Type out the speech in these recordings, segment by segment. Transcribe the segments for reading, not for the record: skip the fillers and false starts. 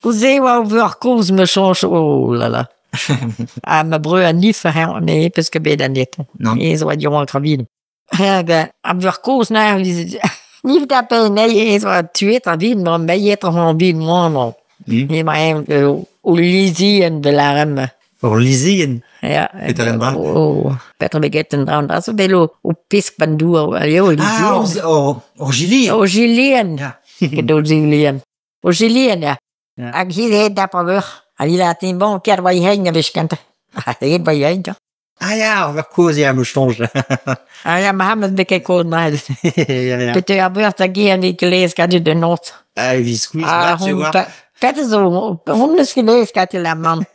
Così overkoos me soms, oh là là. Mijn broer en niet verhaal, nee, parce que ben dat niet. Nee, zo wat jongen kabine. Ja, overkoos naar, niet dat bij nee, is wat twee kabine, maar bij je toch een bin man. Nee, maar hem, Olizien de larme. Olizien? Ja. Peter en Bram? Oh, Peter Beget en Bram, dat is wel op Piskbandoer. Orgilien. Orgilien. Ja. Orgilien. Orgilien, ja. Ik zie dat per weg. Hij laat in bon keer waar je heen wiskent. Hij bij je heen. Ah ja, we kozen ja, me change. Ah ja, maar hij moet bekijken maar. Ja. Peut-être gebeurt dat geen week gelezen had je de nood. Wie squeeze dat, je vois. Dat is zo, honderd gelezen had je la man.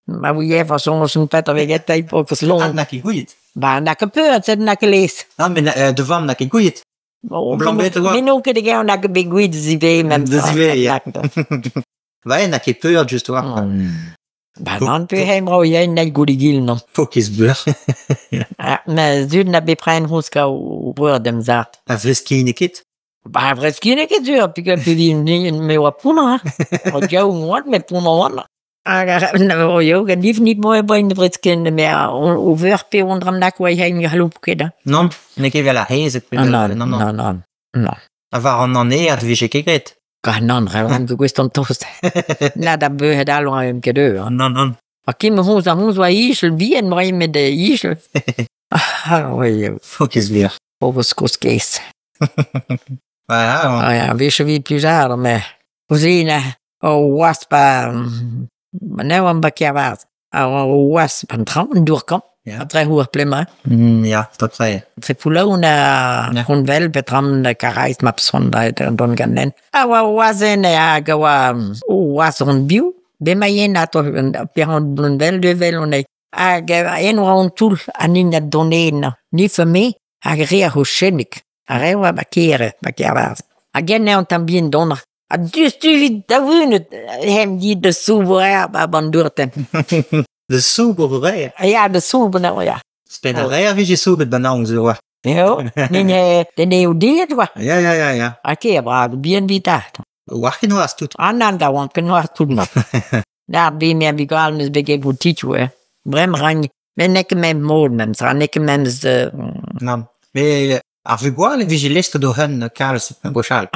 Maar hoe jij van zo'n Peter Beget tijd ook eens long. Dat is goed. Maar dat gebeurt, dat is gelezen. Ah, maar de van dat is goed. Blanc beter wat. Min ook de gaan dat ik ben goed, dus ik met. Dus ja. Wij dat je peur just wat. Maar dan kun je maar jij niet goed gillen dan. Focus beur. Maar zuiden dat beprein hoeska worden zat. Een friskine kit. Maar friskine kit zuur, ik heb die niet meer wat poena. Wat jou wat met poena wat. Nou, joh, ik lief niet mooi bij de friskine meer. Over pe onder hem dat wij heen gelopen kunnen. Non, ik heb wel een heze. Non. Waarom dan niet? Dat wist ik niet. Non, gewoon de kwestie toast. Nou, dat ben je daar lang een keer. Non. Aquí me hoes wa isel bien maar met de isel. Focus beur. Overskoskees. Ja. Ja, weet je wie puzar maar. Cosina, waspa. Maar nou een bakje waard. Waspa een tram doorkom. Ja. Tre hoer plema. Ja, dat zei je. Tre pulona hun wel betram de karais map sonda don ganen. Wazen ja gawa was on biu. Ben maar je na toch een perron wel de wel on een round tool anin dat donen. Niet voor mij. Agreer hoe schenik. Arewa bakere waard. Again nou tambien donner. Dus tu da wune hem die de souverain abandurten. De soeberij. Ja, de soeber nou ja. Spinnerij of is je soeber banang zo? Ja, nee, de neodeer wa. Ja. Oké, maar bien vitaat. Wacht je nou als toet? Ananda want kan nog doen nog. Daar ben meer bigal mis bege butiche. Brem rang. Men nek met mod men, sa nek met de. Non. Mais Avigual vigiliste do hun Carlos Bochal.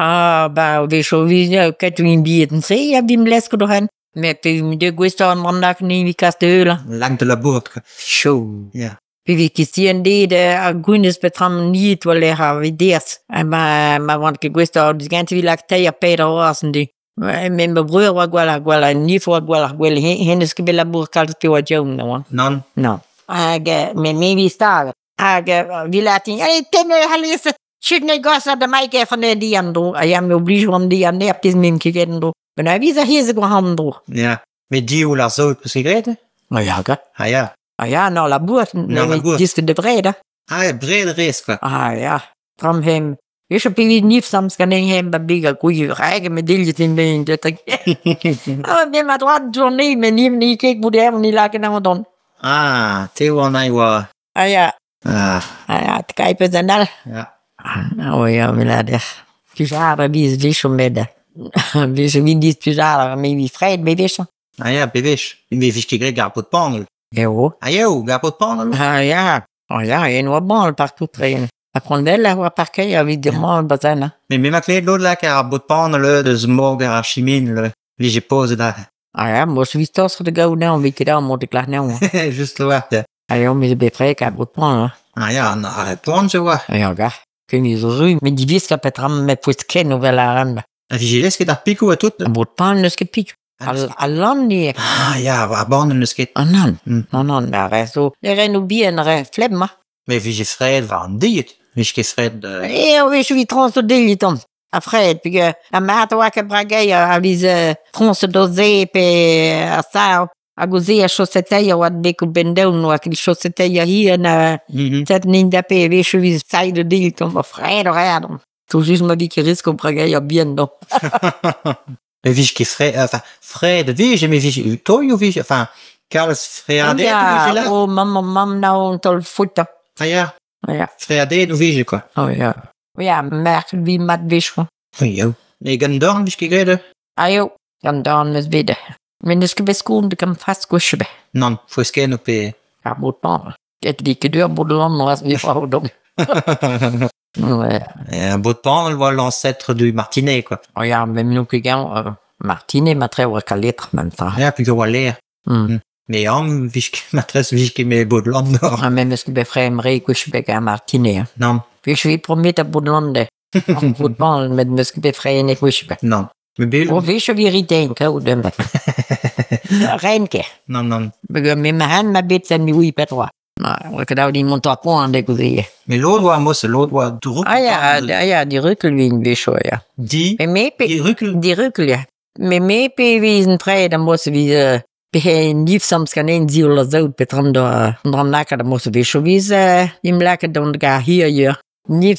Bah, we zo wie Catherine bieten sei, ja bim lesko do hen. Mais puis de questo mandak ni vi castela. Lang de la bourque. Show. Ja. Puis vi kistien de gunes betram ni tolle ha vi des. Ma want che questo gigante vi lactea Peter Rosen di. Men broer wa guala ni for guala hennes ke bella burkal pe wa jom no. Non. No. Men vi star. Vi latin. Tenne halise. Shouldn't go sa de Mike van de diando. I am obligé om die an der pis mim kigendo. Ben wie sa hier se go hando. Ja. Met die ou la zo beschreven? Maar ja, ga. Ah ja. Ah ja, nou la boert. Diske de brede. Ah ja, brede reis quoi. Ah ja. Tram hem. Ich hab wie niet sams kan hem bij biga goeie eigen medailles in de dat ik. Ah, ben maar droit journée men niet kijk moet hem niet laten nou dan. Ah, Theo en Iwa. Ah ja. Ah ja, te kijken dan al. ja. Oh ja, milader. Pujara wie is schon met de. Wie die pujara, maar wie vrij bij wissen. Ah ja, beweeg. Wie vies gekregen gapot pangel. Jo. Ah yo, gapot pangel. Ah ja. Oh ja, en wat bon partout train. Apprendre wel la parquet évidemment bazana. Mais même avec les l'autre là qui a bot pangel de smog à chimine wie je pose daar. Ah ja, moest wie stos de go nou wie ik dan moet ik klaar nou. Just là. Ah ja, mais be prêt qu'à bout prendre. Ah ja, na répondre je vois. Ah ja, ga. Kun je zo ruim met die vis kapetram met puist ken novel arme. La vigilance qui t'a piqué ou tout. Bout prendre ce que pique. Allan nie. Ah ja, waar banden dus kit. Non, maar zo. Er en nou bien flemma. Mais wie je Fred van dit. Wie je Fred. Weet je wie trans de deel dan? Après, puis la mate wa que bragay a vise trans doze pe sa a gozi a chaussette wat beku bendeu no aquele chaussette hier na tet ninda pe weet je wie sai de deel dan Fred radom. Tout juste ma vie qui risque bragay a bien donc. Mais wie je Fred enfin Fred wie je mais wie toi ou wie enfin Carlos Fred ja, oh mam nou tol foota. Ah ja. Ja. Fred ou wie je quoi. Oh ja. Ja, merk wie mat wisch. Oui yo. Mais gan dorm wie je gerede. Ayo. dan mes bidde. Men det ska bli skoen, det kan fast gushbe. Non, fresken op e... Ja, bort pan. Det like dør både land og vi fra dem. Un beau de pan, l'ancêtre du martinet, quoi. Og ja, men nu kan jeg Martine matrewa kaletra men ça. Ja, puis je l'air. Mais om, viske med Bodland. Ah, men vi skal befremre gushbe ga Martine. Non, Vi skal promette at bodlande. Bort pan, men vi skal befrene gushbe. non. Mais bil. Og vi skal vi riten ka dem. Renke. Non. Men han ma bit sen mi ui petroa. Nej, kan die monter på det kunne. Mais l'autre var mosse, l'autre var druk. Ja, die rukkelvin vi så ja. Die rukkel. Die rukkel ja. Med mepe visen præg, der måste vi beha en liv som skal en ziv eller så betram der nakker der måste vi så vise im lakker der gar her ja. Liv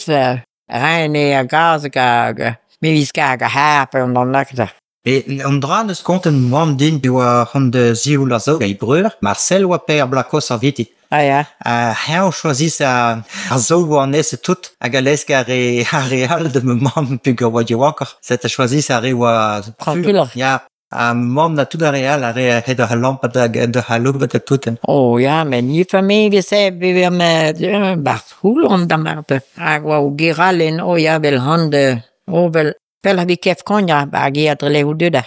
reine og gas gar. Men vi skal gar her på der nakker der. Et on dran skont en man din bi var han de ziv eller så i brør. Marcel var per Blacos aviti. Ja. Her choisis a zo war nesse tout a galeska real de moment pugur wat je wakker. Cette choisis a rewa Tranquille. Ja, mam na tout a real a het de lampe de halube de tout. Oh ja, men je familie zei we met Bart Hoelom dan maar te. Wou geralen oh ja wel hande oh wel heb ik kef konja bagi atrele hoe de.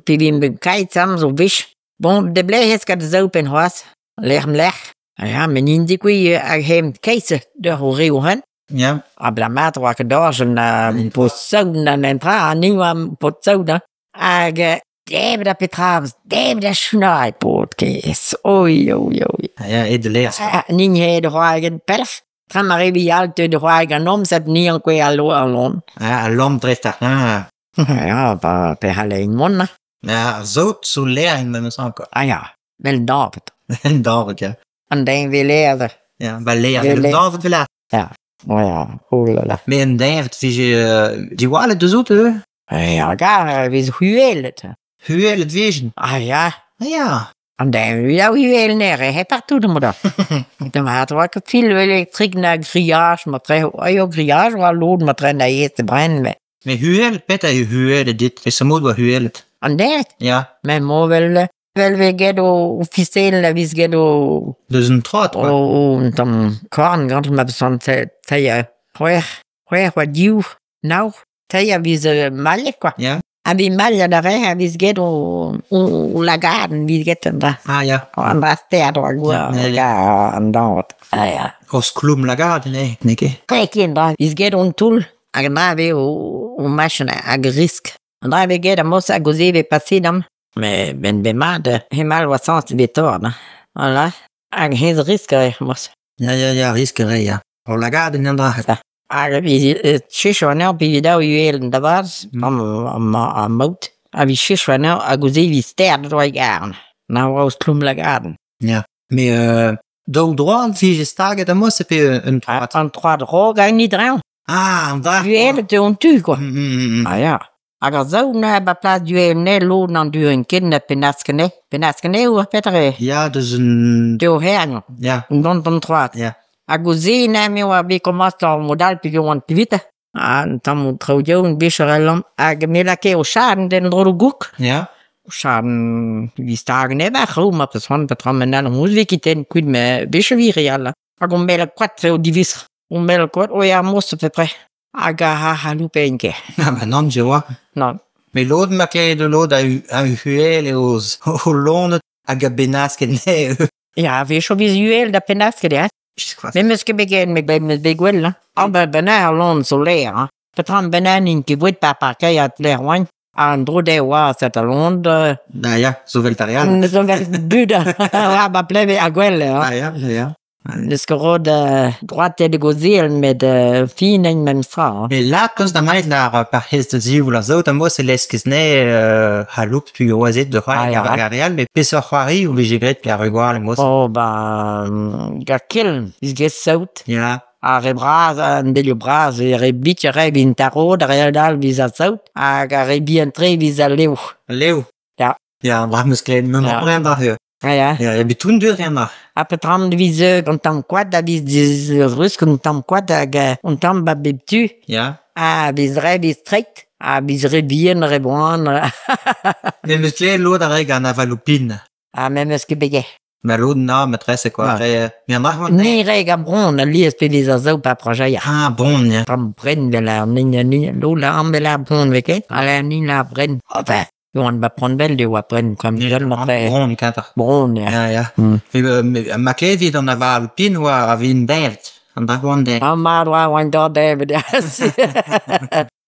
Pivim bekijkt sam zo wish. Bon, de blij is dat zo open was. Leg hem leg. Ja, men in die koeie hem keizen de horen. Ja. Ablamat wa ke dozen potsou dan entra nieuwe potsou dan. Debe da petravs, debe da schnai podcast. Oi. Ja, et de leers. Nin he de hoagen pelf. Tramare bi alte de hoagen omzet ni en koe alon. Ja, lom dresta. Ja, per alleen monna. Ja, zo zo leer met me sanko. Ja, wel David. En David, ja. En dan we leren. Ja, wel leer. David wil. Ja. Oh ja, oulala. Mais en David, die waren de zoete. Ja, gar, we zijn huwelet. Huwelet wezen. Ja. Ja. En dan we jou huwelen nere, he partout de moeder. Dan had we ook veel elektriek naar grillage, maar grillage was lood, maar trein naar eerste brennen. Mais huwelet, beter huwelet dit. Is ze moet wel huwelet. En dat? Ja. Men må vel we gedo officieel, we gedo... Dus een trot, hoor. Og dan korn, godt med sådan tager, hvor var div, nou, tager vi så malje, quoi. Ja. Og vi maljer der, vi gedo lagarden, vi get den der. Ja. Og andre steder, der går, og der. Ja. Os klum lagarde, nee, ikke? Kijk in der, vi gedo en tul, og der vi o maschine, og risk. Og der vi gedo, måske gå se, vi passer dem. Men bemade, hemal var sant vi tar, da. Voilà. Og helt risker, måske. Ja, riskere, ja. Og lagarde den andre. Vi skisser ned på video i elen, der var om mot. Og vi skisser ned, og gå se, vi stærte der i garen. Når vi også klum lagarden. Ja. Men dog droit, vi je staget, der måske be en trot. En trot rågang i drev. Der. Vi elen til en tyker. Ja. Og så når jeg bare plads, du ned låden om dyren kende penaskene. Penaskene jo bedre. Ja, dus een... Det var her nu. Ja. Den trot. Ja. Og gå se, når vi kommer til model på jorden til vitte. Og så må tro jo en visser om. Og med der kan jo schaden, den drog guk. Ja. Schaden, vi starter ned bag rum, på sådan på trammen, og musik den kunne med visser vi reelle. Og hun melder kvart til de visser. Hun melder kvart, og jeg måste forpræ. Og jeg har nu penge. Ja, men non, je vois. Non. Men låden med klæde, du låd af hyele hos lånet af gabenaske næve. Ja, vi så vi juel der penaske det. Men vi skal begynde med begynde. Og banan lån så lærer. For tram bananen ki vut pa pa kaya lærwan. Andro det var så der lån der. Ja, så vel der. Så vel byder. Ja, bare pleve aguelle. Ja. Det skal råde droit til det gozel med finen med fra. Men laat ons dan maar naar par heste ziel of zo, dan moet ze lesjes halup puis oasit de roi real, mais pisse roari ou vigigret per regoire mos. Oh ba gakil is gesout. Ja. A rebraz en delio braz e rebitje reb in taro der real dal vis a sout. A rebi entre vis a leu. Leu. Ja. Ja, laat me sklen me maar daar hier. Ja. Ja, je bent toen deur en Après tram de vise on tam quad da vis rusk on tam quad on tam babibtu. Ja. visre strict, visre bien rebon, Mais mes clés, l'autre, avec un avalupine. même ce que bégué. Mais l'autre, non, maîtresse, c'est quoi? Mais en a, Ni rega bron, li espèce de pas projet. ah, bon, ja. Tam bren de la ni là am la bron veke, ala ni la bren. Enfin, on va prendre belle de wapren comme jeune après. Bon, quatre. Bron, ja. Ja, ja. Ma clé, vit en avalupine ou à une bête. En dragon de. Maar waar David.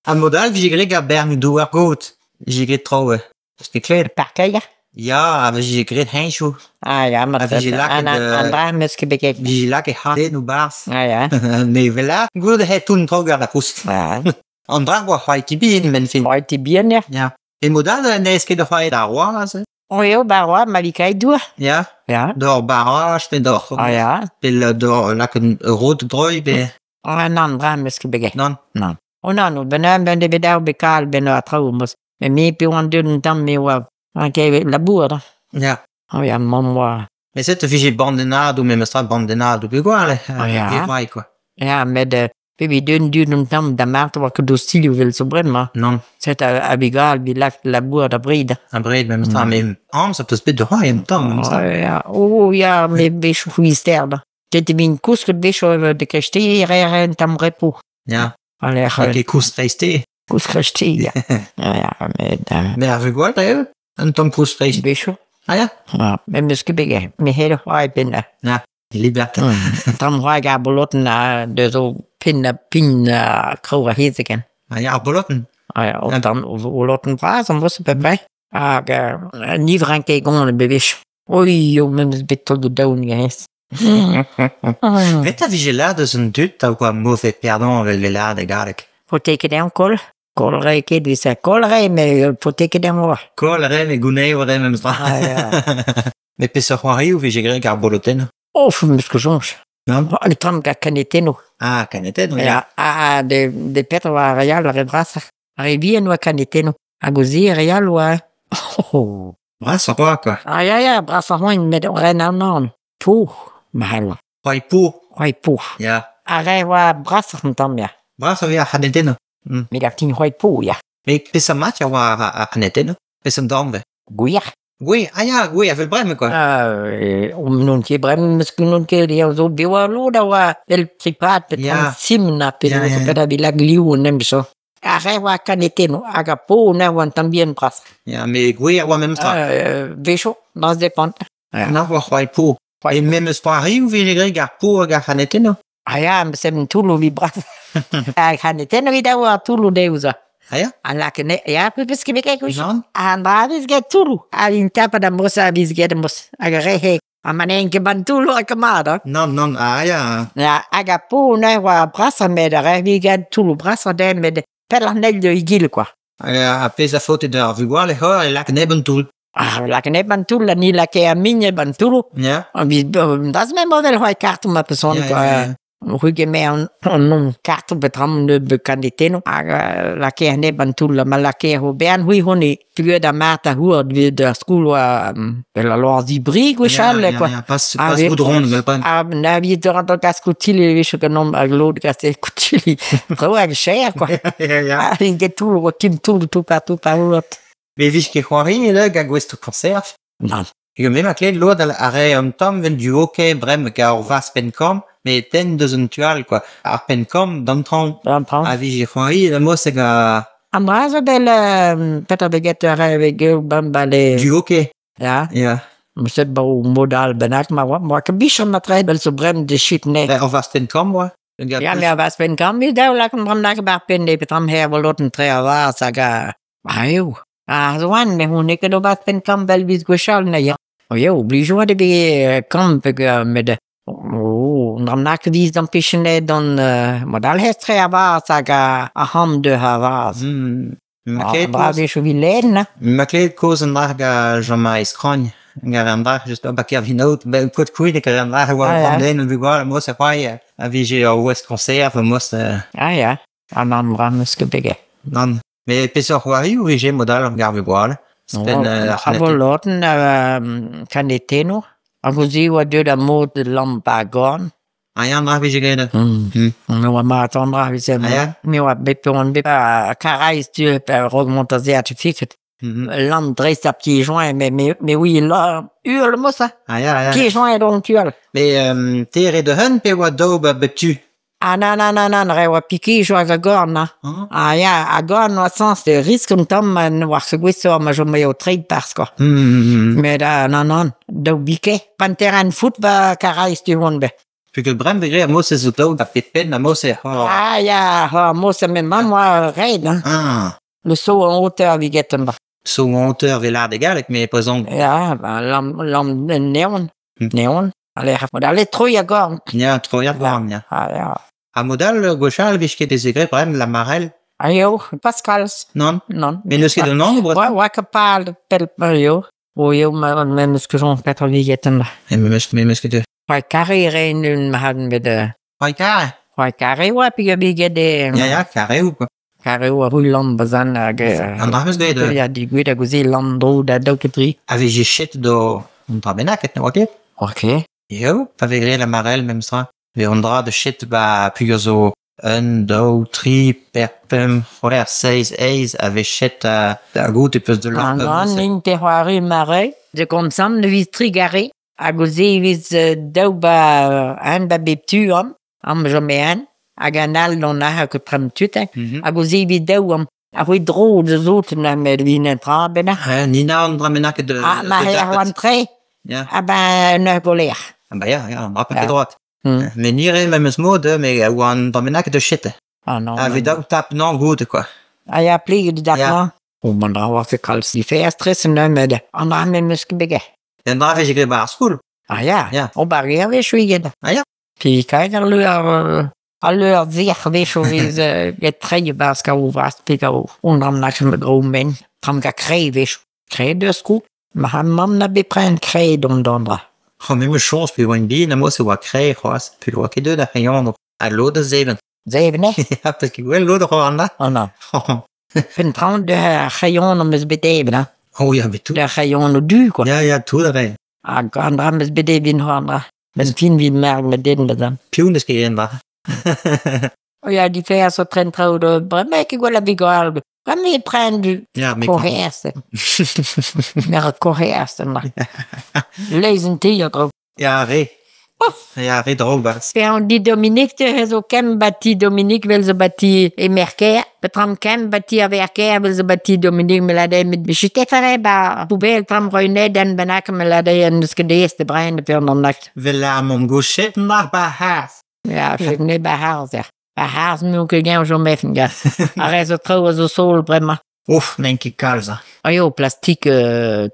Un model, j'ai gré à Bern douar goat. J'ai gré trop, parce que clair. Parkaya. Ja, j'ai gré henshoe. Ja, maar dat is Andra miske bekijk. J'ai là que hardé nous bars. Ja. Mais voilà, goed het toen trop à la course. Ja. En dragon, wat hij te bien, men fin. Mooi te bien, ja. Ja. Et model, n'est-ce que de faire d'arroise? Oyo, barwa, malikai doa. Ja. Ja. Door barrage, ben door. Ja. Ben door, là qu'un rood drooi, ben. En Andra miske bekijk. Non. Non. Nou, ben de bedau bekal, ben a trouwens. Maar mee pe wan dun tam me wa. Oké, la boer. Ja. Oh ja, man wa. Mais c'est figé bandenado, même ça bandenado, puis quoi, ja. Ouais, quoi. Ja, met de. Baby dun tam da maart wa que do stil wil so bren ma. Non. C'est abigal bi la boer da bride. Un bride, même ça, mais ça peut se mettre de roi, en même temps. Ja, ja, me becho huister. Dit min kus que becho de kesti reren tam repo. Ja. Allez, Avec les courses restés. kus kesti. Ja, Mais avec quoi, d'ailleurs? Un tom course resté. becho. Ah, ja? Ja, me miske bege. Me hele hoi pinne. Ja. Liberté. Tam hoi ga bolotten de zo pinne kroa hezeken. Ah, ja, bolotten. Ja, of dan bolotten bras, dan was het bij. Niet ranke gon bewis. Oei, joh, me mis bitter de down geweest. Mais t'as vu là de son doute, t'as quoi, mauvais perdon avec les là de garec. Faut teken dem kol. Kolre ke du se kolre, mais faut teken dem wa. Col, rem et gounet, ou même ça. Mais puis ça, quoi, ou j'ai gré garboloten. Of, miske jonge. Non? Le tram ga kaneteno. Ah, canette, non? Ja, de Peter wa real rebrasa. Revien wa kaneteno. Agozi real wa. Oh. Ouais, ça va, quoi. Ja, brasa hoin met renan. Tout. Mahal. Pas pour. Hoi pou. Ja. Are wa brasa tam ja. Bah, ça vient à Haneteno. Mi la tin hoi pou ja. Mais puis ça match à Haneteno. Puis ça me donne. Guiar. Oui, ah, ja, oui, avec le brème, quoi. Nun ke brem miske nun ke dia zo biwa lo da wa el pripat pe Ja. simna pe Ja, ja. pe da bilag liu nem so. Are wa kaneteno aga pou na wan tambien bras. Ja, mais oui, ouais, même ça. Vecho, das depend. Non, ouais, pour. Et même soirée, ou j'ai gré pour à Haneteno. Ja, sem tulu vi bras. Kaneteno vi da wa tulu deusa. Ah, ja? Ala kene ja pe biske be ke kush. Non? Anda vis get tulu. In tapa da mosa vis get mos. Aga rehe. Amanen ke ban tulu akamada. Non, ah, ja. Ja, aga pou na wa brasa med re vi get tulu brasa de med pelanel de igil quoi. Après sa faute de vu voir les hors et là que n'est bon tout. La kene ban tulu ni la ke aminye ban tulu. Ja. Vi das me model hoi kartu ma person quoi. Ruge me on kartu betram de kandidateno. Aga la ke ne ban tulu ma la ke ho ben hui honi figure da mata hur de school wa la loi zibri quoi chale quoi. Ja, pas goudron, mais pas. Na vi de gas kutili vi scho genom a glod gas kutili. Roa cher quoi. Ja. In get tulu wa kim tulu tout partout par l'autre. Mais vu que Juarin là, gagouest conserve. Non. Je mets ma clé de l'eau dans l'arrêt en temps, wenn du hockey, brem, car va spencom, mais ten de un tual, quoi. À pencom, dans ton, à Vigie Juarin, le mot c'est que, Amraza del Peter Beget avec bambale. du hockey. Ja. Ja. Monsieur Bau modal benak ma moi que bichon ma très belle sobrem de shit ne. On va spencom, moi. Ja, mir was wenn kam mir da la kom nach ba pen de petram her voloten tre va saga. Ayo. So an me hun ikke do ba pen kam bel vis gochal ne ja. Oh yo, obligé de be kam med ndram nak vis dan pichene dan modal hestre va saga a ham de havas. Ma clé je vilaine. Ma clé de cause en jamais scrogne. Garandar just op bakje vinoot ben kort koeien ik garandar gewoon van den we gaan moest hij avige west conserve moest ja aan dan ramske bege dan mais peso hoari ou j'ai modal on garde boire ben avoloten kaneteno aguzi wa de da mot de lampagon Ah ja, andra vigileren. Mi wa matandra vi se. Ah ja? Mi wa bepon be carais tu per augmenter certificat. Land dreist a pieds joints, mais oui, là, hurle moi ça. Ah ja, ja. Pieds joints donc tu hurle. Mais tere de hun pe wa doba betu. Ah non, re wa piqué jo a gorna. Ah ja, a gorna wa sens de risque un tom man war se gwesso ma jo mai o trade parce quoi. Mais da non, do biqué. Pan terrain foot ba carais tu honbe. Puis que brem begre mo se zuto da pit na mo se. Ah ja, moi ça même moi raid. Ah. Le saut en hauteur vi getten ba. So hauteur vil er det galt med på sånn. Ja, lam neon. Neon. Allez, aller trop ya gorn. Ja, tror jeg varm, ja. Ah ja. A modal gochal viske desigre brem la marel. Ayo, Pascals. Non? Non. Mais nous de non, bret. Ouais, capable pel yo. Yo, même ce que j'en fais trop getten ba. Mais que de. Ouais, carré rein un hadden med de. Ouais, carré. Ouais, carré ouais, puis vi de. Ja, carré ou quoi. Carré ouais, roulant bazan Andra mes de. Ja, die guida così landro da doketri. Ave je shit do un tabenaket, ok? Ok. Jo, pa vegre la marel même ça. Vi andra de shit ba pugozo 1, 2, 3, perpem, 4, 6, 8, ave shit da gute pus de En la. in terroir marais, de comme ça, de vis trigaré. A gozi vis dauba an ba beptu am jamais a ganal non a que prem tutek. A gozi vis dauam. A hui dro de zot na med vin tra bena. Nina andra menaket de. Ah, ma her rentré. Ja. Ah ben, ne goler. Ah bah ja, andra pa droit. Mais nire même smode, mais ou andra menaket de shit. Ah non. Ave da tap non goed quoi. Ah ja, plige de dakma. O man dra var för kalls. Die färstressen med andra med muskebege. Andra vegre bar school. Ah ja. Ja. O barrière vi schwigen. Ah ja. Puis kijk alleur zich weer zo is het treje baska ovrast pika ondram nach met groen men. Tram ga kree wees. Kree dus goed. Maar han mam na bepren kree dondra. Oh, même chance, puis une bille, moi, c'est wa créer, quoi. Puis le qui deux, d'ailleurs, à l'eau de Zeben. Zeven hè? Ja, parce que, ouais, l'eau de Rwanda. Oh non. Pen tram de rayon om es bedeben hè. Oh, ja, mais tout. De rayon du quoi. Ja, tout d'avant. Ah, andra mes bedeben andra. Men fin vi merk med den dan. Pion, skal jeg ændre. Og ja, de færre så træn træv der. Bremme ikke gå la bigalbe. Bremme prend du. Ja, mais. Kohærste. Mer kohærste. Lezen tier drop. Ja, re. Ja, re drobas. En die Dominique te zo kem bati Dominique wil ze bati emerker. Betram kem bati averker wil ze bati Dominique melade met beschite fare ba poubel tram roine den benak melade en skedeeste brein de per nacht. Wil aan mijn gauchet naar Bahas. Ja, ik ne ba haar zeg. Ba haar moet ik gaan zo meffen ga. Arrête zo trouw zo sol brema. Oef, denk ik kalza. Ayo plastic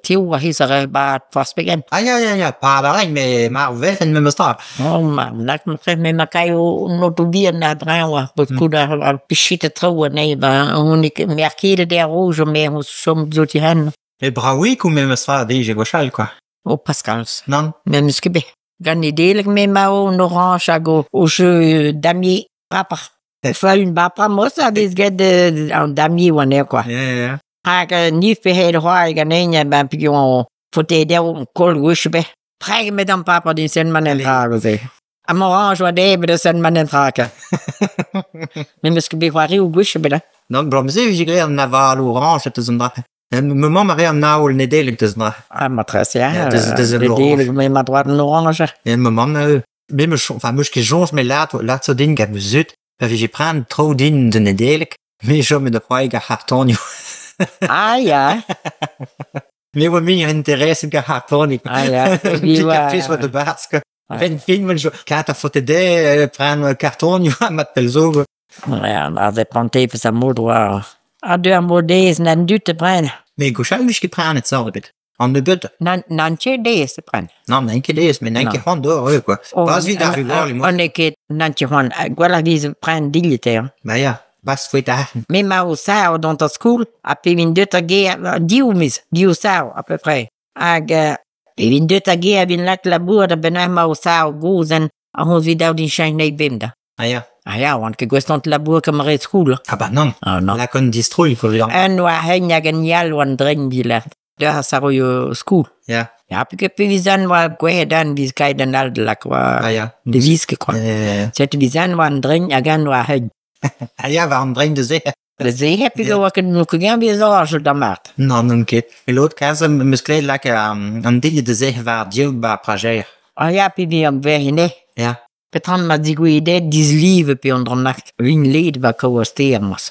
tiu hisare ba fasbegen. Ah, ja, paarderijn, maar weg en met mijn stap. Oh man, laat me zeggen, met elkaar no to weer naar draaien. Wat goed daar beschite trouwen nee, maar hoe ik merkeerde der rouge meer hoe som zo die hen. Et braoui, comme met mijn stap, déjà gauchal, quoi. Oh Pascals. Non? Mais muskebe. Gan idelig me ma o orange ago au jeu damier rapper. Fa une bapa mosa des ged en damier one quoi. Ja. Haga nif beheer hoai ganenya ban pion fote der kol wushbe. Preg met dan papa die sen man en tragen ze. Am orange wa de de sen man en tragen. Mais muskebe hoari u wushbe da. Non, bromze, j'ai gré en naval orange, het is een dag. En mijn mama reed nou al nedelijk te zijn. Ah, matras, ja. Ja, het is een orange. Mais ma droite orange. En mijn mama, même enfin, moi, je jonge, mais laat zo ding, heb zut. Je prends trop din de nedelijk. Mais je me de poids, hartonio. Ah, ja. Mais wat meer interesse in hartonio. Ah, ja. Die vis wat de basque. En film, je kata fote de, prends cartonio, met pelzogen. Ja, als hij prend even zijn moeder. Ah, du am modés nan du te brenn. Mais gauchal, je prends het zo bit. En de but. Nantje dees te brenn. Non, nenke dees, mais nenke hond door, quoi. Pas wie daar rigole, moi. On eket nantje hon, gwala vi ze brenn diljetair. Maar ja, bas fouet daar. Mais ma o sao dans ta school, a pevin de ta ge, diu sao, à peu près. Ag, pevin de ta ge, vin lak labour, da benam ma o sao gozen, a hos vi daud in chain nei bimda. Ah ja. Ah ja, want ke gwestant labour kam red school. Ah bah non. Ah non. La con distro, il faut dire. En wa hen ja genial wan dren bilet. De ha saro yo school. Ja. Ja, porque pivisan wa kwedan vis kaidan al de la kwa ja. de viske kwa. Zet visan wa dring agan wa heg. Ja, waarom drink de zee? De zee heb ik wa ken nu kugen bi zorge da mat. Non, non, oké. En l'autre cas, musclé là que un dille de zee var dieu ba prager. Ah ja, pivi am verine. Ja. Petran ma digui ide dis live pi onder nacht. Wien leed wa ko steer mas.